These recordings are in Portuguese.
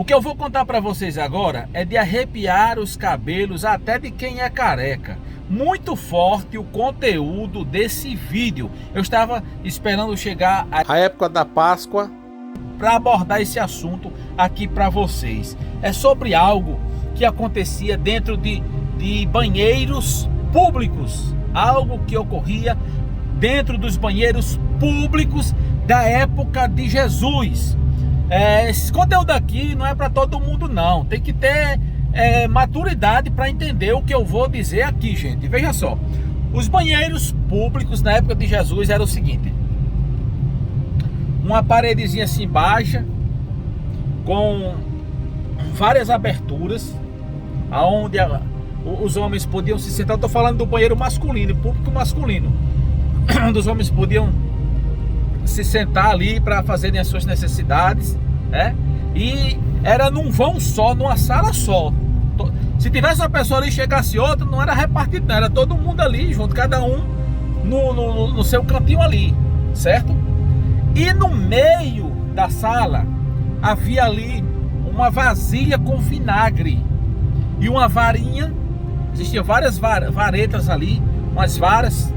O que eu vou contar para vocês agora é de arrepiar os cabelos até de quem é careca. Muito forte o conteúdo desse vídeo. Eu estava esperando chegar a época da Páscoa para abordar esse assunto aqui para vocês. É sobre algo que acontecia dentro de banheiros públicos. Algo que ocorria dentro dos banheiros públicos da época de Jesus. Esse conteúdo aqui não é para todo mundo não. Tem que ter maturidade para entender o que eu vou dizer aqui, gente. Veja só, os banheiros públicos na época de Jesus era o seguinte: uma paredezinha assim baixa, com várias aberturas, aonde os homens podiam se sentar. Eu estou falando do banheiro masculino, público masculino, onde os homens podiam se sentar ali para fazerem as suas necessidades, e era num vão só, numa sala só. Se tivesse uma pessoa ali e chegasse outra, não era repartido, não, era todo mundo ali junto, cada um no seu cantinho ali, certo? E no meio da sala havia ali uma vasilha com vinagre e uma varinha. Existiam várias varetas ali, umas varas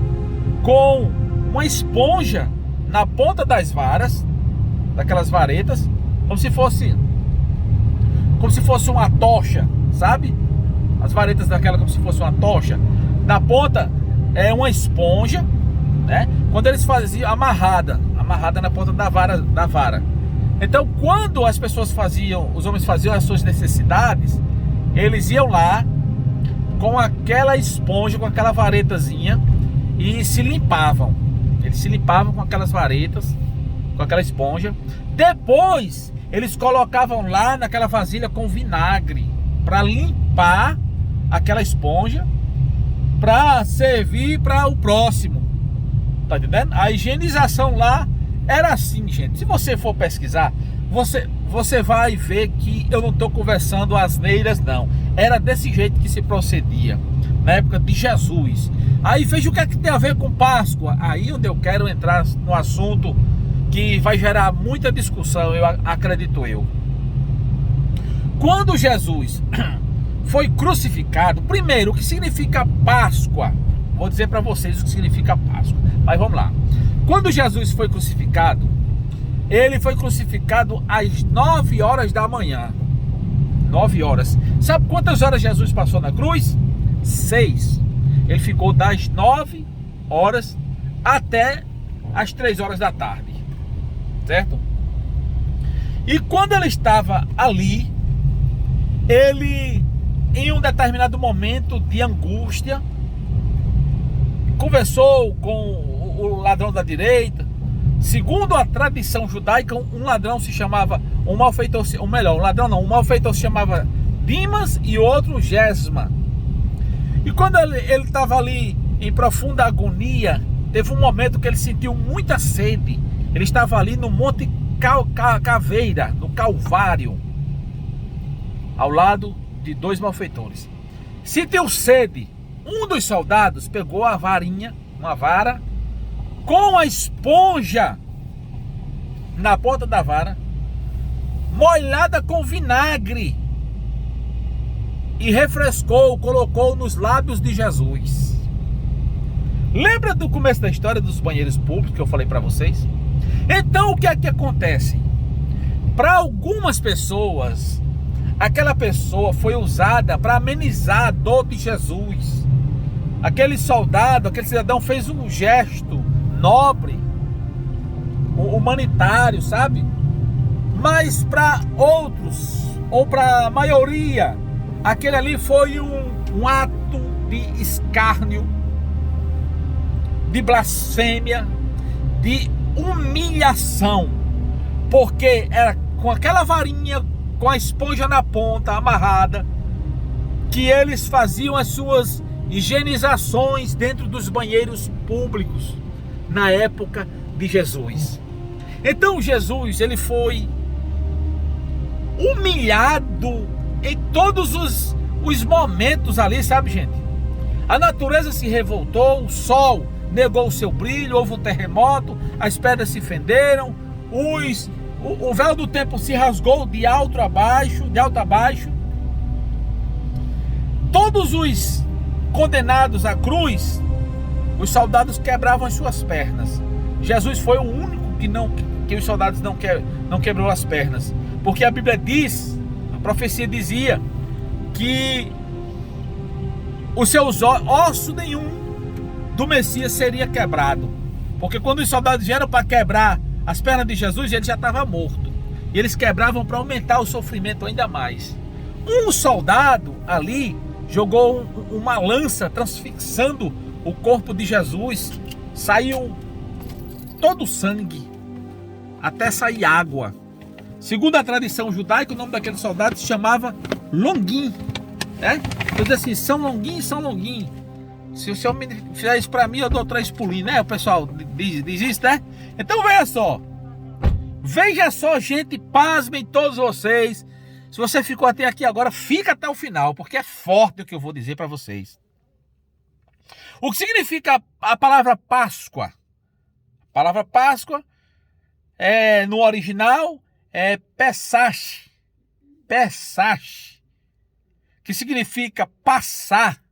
com uma esponja na ponta das varas, daquelas varetas, como se fosse uma tocha, sabe? As varetas daquela como se fosse uma tocha. Na ponta é uma esponja, né? Quando eles faziam amarrada na ponta da vara. Então, quando as pessoas os homens faziam as suas necessidades, eles iam lá com aquela esponja, com aquela varetazinha e se limpavam. Eles se limpavam com aquelas varetas, com aquela esponja. Depois, eles colocavam lá naquela vasilha com vinagre para limpar aquela esponja, para servir para o próximo. Tá entendendo? A higienização lá era assim, gente. Se você for pesquisar, você vai ver que eu não estou conversando asneiras, não. Era desse jeito que se procedia na época de Jesus. Aí veja o que é que tem a ver com Páscoa. Aí onde eu quero entrar no assunto que vai gerar muita discussão, eu acredito eu. Quando Jesus foi crucificado, primeiro, o que significa Páscoa? Vou dizer para vocês o que significa Páscoa, mas vamos lá. Quando Jesus foi crucificado, ele foi crucificado às 9 horas da manhã. 9 horas. Sabe quantas horas Jesus passou na cruz? 6. Ele ficou das 9 horas até as 3 horas da tarde, certo? E quando ele estava ali, ele, em um determinado momento de angústia, conversou com o ladrão da direita. Segundo a tradição judaica, um ladrão se chamava, um malfeitor se chamava Dimas e outro Gesma. E quando ele estava ali em profunda agonia, teve um momento que ele sentiu muita sede. Ele estava ali no Monte Caveira, no Calvário, ao lado de 2 malfeitores. Sentiu sede. Um dos soldados pegou uma vara, com a esponja na ponta da vara, molhada com vinagre, e refrescou, colocou nos lábios de Jesus. Lembra do começo da história dos banheiros públicos que eu falei para vocês? Então o que é que acontece? Para algumas pessoas, aquela pessoa foi usada para amenizar a dor de Jesus. Aquele soldado, aquele cidadão fez um gesto nobre, humanitário, sabe? Mas para outros, ou para a maioria, aquele ali foi um ato de escárnio, de blasfêmia, de humilhação, porque era com aquela varinha, com a esponja na ponta, amarrada, que eles faziam as suas higienizações dentro dos banheiros públicos na época de Jesus. Então Jesus, ele foi humilhado em todos os momentos ali, sabe, gente? A natureza se revoltou, o sol negou o seu brilho, houve um terremoto, as pedras se fenderam, o véu do templo se rasgou de alto a baixo, de alto a baixo. Todos os condenados à cruz, os soldados quebravam as suas pernas. Jesus foi o único que os soldados não quebrou as pernas, porque a Bíblia diz, a profecia dizia que os seus osso nenhum do Messias seria quebrado, porque quando os soldados vieram para quebrar as pernas de Jesus, ele já estava morto, e eles quebravam para aumentar o sofrimento ainda mais. Um soldado ali jogou uma lança transfixando o corpo de Jesus, saiu todo o sangue, até sair água. Segundo a tradição judaica, o nome daquele soldado se chamava Longuim, né? Eu disse assim, São Longuim, São Longuim. Se o senhor me fizer isso para mim, eu dou 3 pulinhos, né? O pessoal diz isso, né? Então veja só, gente, pasmem todos vocês. Se você ficou até aqui agora, fica até o final, porque é forte o que eu vou dizer para vocês. O que significa a palavra Páscoa? A palavra Páscoa no original é Pesach, que significa passar,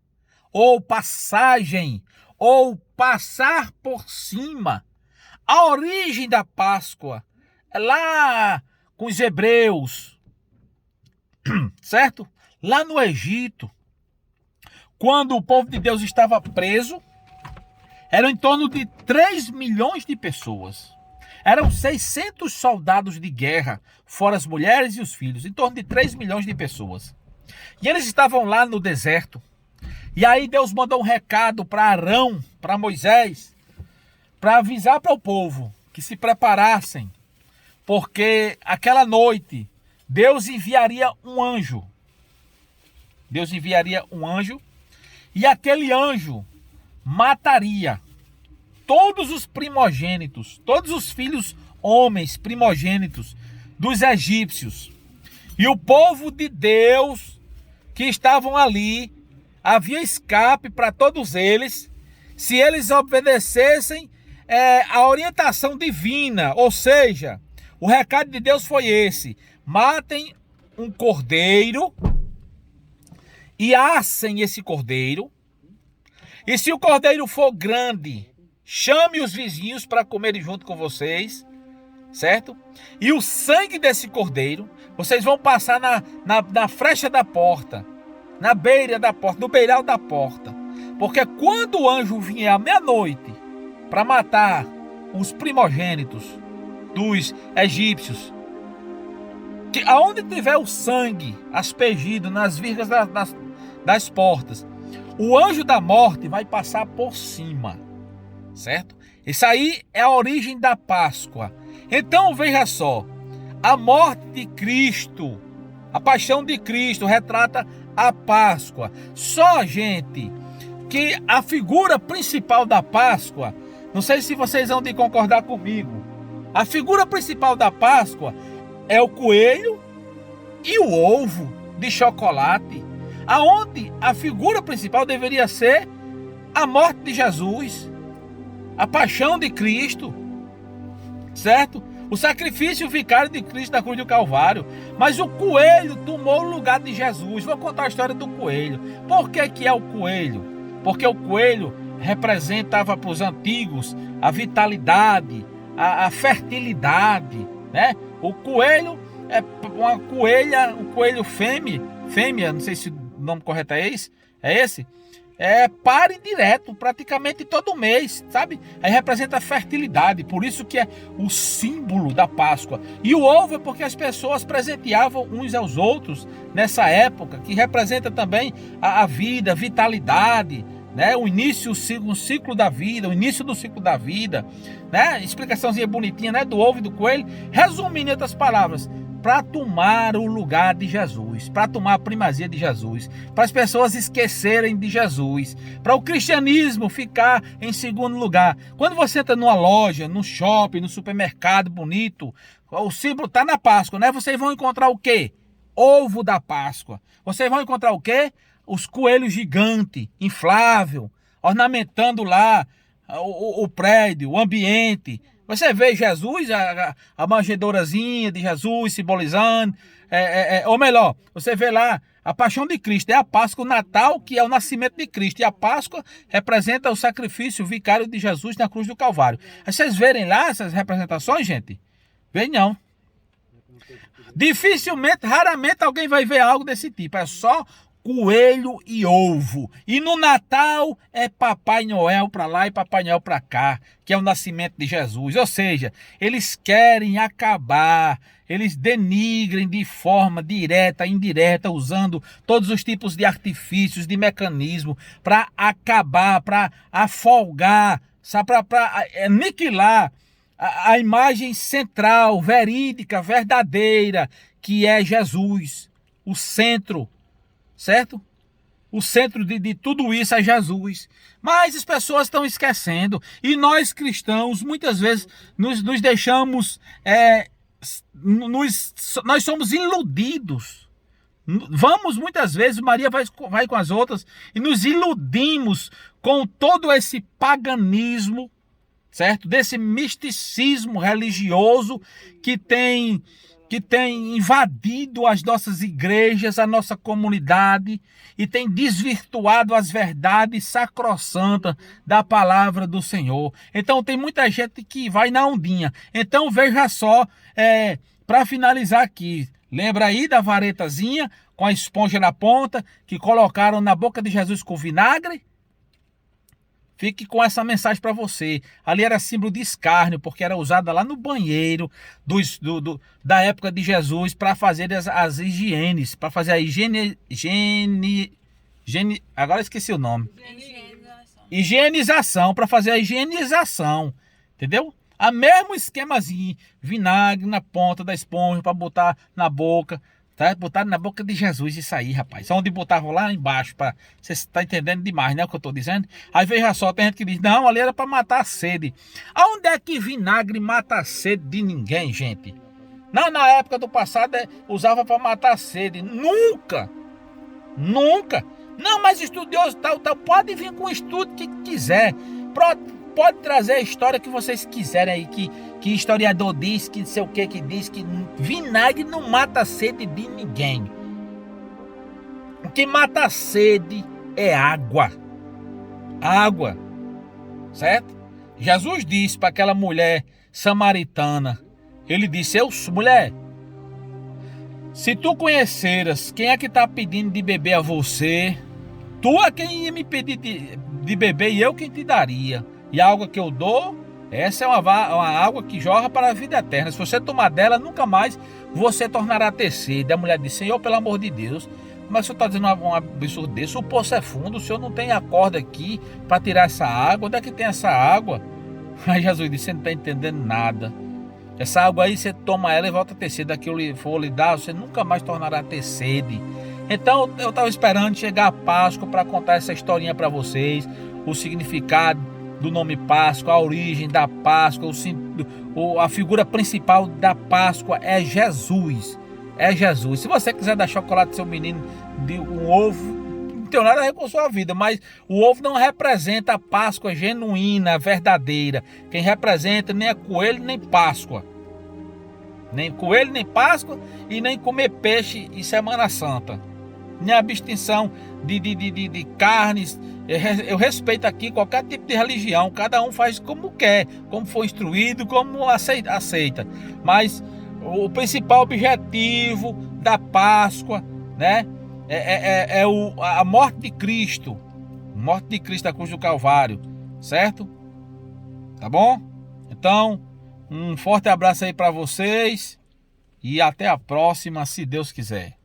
ou passagem, ou passar por cima. A origem da Páscoa é lá com os hebreus, certo? Lá no Egito, quando o povo de Deus estava preso, eram em torno de 3 milhões de pessoas. Eram 600 soldados de guerra, fora as mulheres e os filhos, em torno de 3 milhões de pessoas. E eles estavam lá no deserto. E aí Deus mandou um recado para Arão, para Moisés, para avisar para o povo que se preparassem, porque aquela noite Deus enviaria um anjo. Deus enviaria um anjo, e aquele anjo mataria todos os primogênitos, todos os filhos homens primogênitos dos egípcios. E o povo de Deus que estavam ali, havia escape para todos eles, se eles obedecessem a orientação divina. Ou seja, o recado de Deus foi esse: matem um cordeiro e assem esse cordeiro. E se o cordeiro for grande, chame os vizinhos para comerem junto com vocês, certo? E o sangue desse cordeiro, vocês vão passar na frecha da porta, na beira da porta, no beiral da porta. Porque quando o anjo vier à meia-noite para matar os primogênitos dos egípcios, que aonde tiver o sangue aspergido nas virgas das portas, o anjo da morte vai passar por cima, certo? Isso aí é a origem da Páscoa. Então veja só, a morte de Cristo, a paixão de Cristo retrata a Páscoa. Só, gente, que a figura principal da Páscoa, não sei se vocês vão de concordar comigo, a figura principal da Páscoa é o coelho e o ovo de chocolate, aonde a figura principal deveria ser a morte de Jesus, a paixão de Cristo, certo? O sacrifício vicário de Cristo na cruz do Calvário. Mas o coelho tomou o lugar de Jesus. Vou contar a história do coelho. Por que é o coelho? Porque o coelho representava para os antigos a vitalidade, a fertilidade, né? O coelho é uma coelha, o coelho fêmea, não sei se o nome correto é esse, pare direto, praticamente todo mês, sabe? Aí representa a fertilidade, por isso que é o símbolo da Páscoa. E o ovo é porque as pessoas presenteavam uns aos outros nessa época, que representa também a vida, a vitalidade, né? O início, o ciclo da vida, o início do ciclo da vida, né? Explicaçãozinha bonitinha, né? Do ovo e do coelho. Resumindo em outras palavras, para tomar o lugar de Jesus, para tomar a primazia de Jesus, para as pessoas esquecerem de Jesus, para o cristianismo ficar em segundo lugar. Quando você entra numa loja, no shopping, no supermercado bonito, o símbolo está na Páscoa, né? Vocês vão encontrar o quê? Ovo da Páscoa. Vocês vão encontrar o quê? Os coelhos gigantes, inflável, ornamentando lá o prédio, o ambiente. Você vê Jesus, a manjedourazinha de Jesus simbolizando, ou melhor, você vê lá a paixão de Cristo, é a Páscoa, o Natal, que é o nascimento de Cristo, e a Páscoa representa o sacrifício vicário de Jesus na cruz do Calvário. Aí vocês verem lá essas representações, gente? Vem não. Dificilmente, raramente alguém vai ver algo desse tipo, é só coelho e ovo. E no Natal é Papai Noel para lá e Papai Noel para cá, que é o nascimento de Jesus. Ou seja, eles querem acabar, eles denigrem de forma direta, indireta, usando todos os tipos de artifícios, de mecanismo para acabar, para afolgar, para aniquilar a imagem central, verídica, verdadeira, que é Jesus, o centro, certo? O centro de tudo isso é Jesus. Mas as pessoas estão esquecendo. E nós cristãos, muitas vezes, nos deixamos... nós somos iludidos. Vamos muitas vezes, Maria vai com as outras, e nos iludimos com todo esse paganismo, certo? Desse misticismo religioso que tem invadido as nossas igrejas, a nossa comunidade, e tem desvirtuado as verdades sacrossantas da palavra do Senhor. Então tem muita gente que vai na ondinha. Então veja só, para finalizar aqui, lembra aí da varetazinha com a esponja na ponta, que colocaram na boca de Jesus com vinagre? Fique com essa mensagem para você. Ali era símbolo de escárnio, porque era usada lá no banheiro da época de Jesus para fazer as higienes, para fazer a agora esqueci o nome. Higienização, para fazer a higienização, entendeu? A mesmo esquemazinho, vinagre na ponta da esponja para botar na boca. Tá? Botaram na boca de Jesus isso aí, rapaz. Onde botavam lá embaixo. Você está entendendo demais, né? O que eu estou dizendo? Aí veja só, tem gente que diz, não, ali era para matar a sede. Aonde é que vinagre mata a sede de ninguém, gente? Não, na época do passado usava para matar a sede. Nunca! Nunca! Não, mas estudioso tal, pode vir com o estudo que quiser. Pode trazer a história que vocês quiserem aí, que historiador diz, que não sei o que diz, que vinagre não mata a sede de ninguém. O que mata a sede é água. Água, certo? Jesus disse para aquela mulher samaritana, ele disse, mulher, se tu conheceras quem é que está pedindo de beber a você, tu é quem ia me pedir de beber e eu quem te daria. E a água que eu dou, essa é uma água que jorra para a vida eterna. Se você tomar dela, nunca mais você tornará a ter sede. A mulher disse, Senhor, pelo amor de Deus, como é que o senhor está dizendo um absurdo desse? O poço é fundo, o senhor não tem a corda aqui para tirar essa água. Onde é que tem essa água? Aí Jesus disse, você não está entendendo nada. Essa água aí, você toma ela e volta a ter sede. Daqui eu for lhe dar, você nunca mais tornará a ter sede. Então, eu estava esperando chegar a Páscoa para contar essa historinha para vocês. O significado do nome Páscoa, a origem da Páscoa, a figura principal da Páscoa é Jesus. É Jesus. Se você quiser dar chocolate ao seu menino de um ovo, não tem nada a ver com a sua vida, mas o ovo não representa a Páscoa genuína, verdadeira. Quem representa nem é coelho, nem Páscoa. Nem coelho, nem Páscoa e nem comer peixe em Semana Santa. Nem abstenção de carnes. Eu respeito aqui qualquer tipo de religião, cada um faz como quer, como for instruído, como aceita. Mas o principal objetivo da Páscoa, né, é a morte de Cristo, da cruz do Calvário, certo? Tá bom? Então, um forte abraço aí para vocês e até a próxima, se Deus quiser.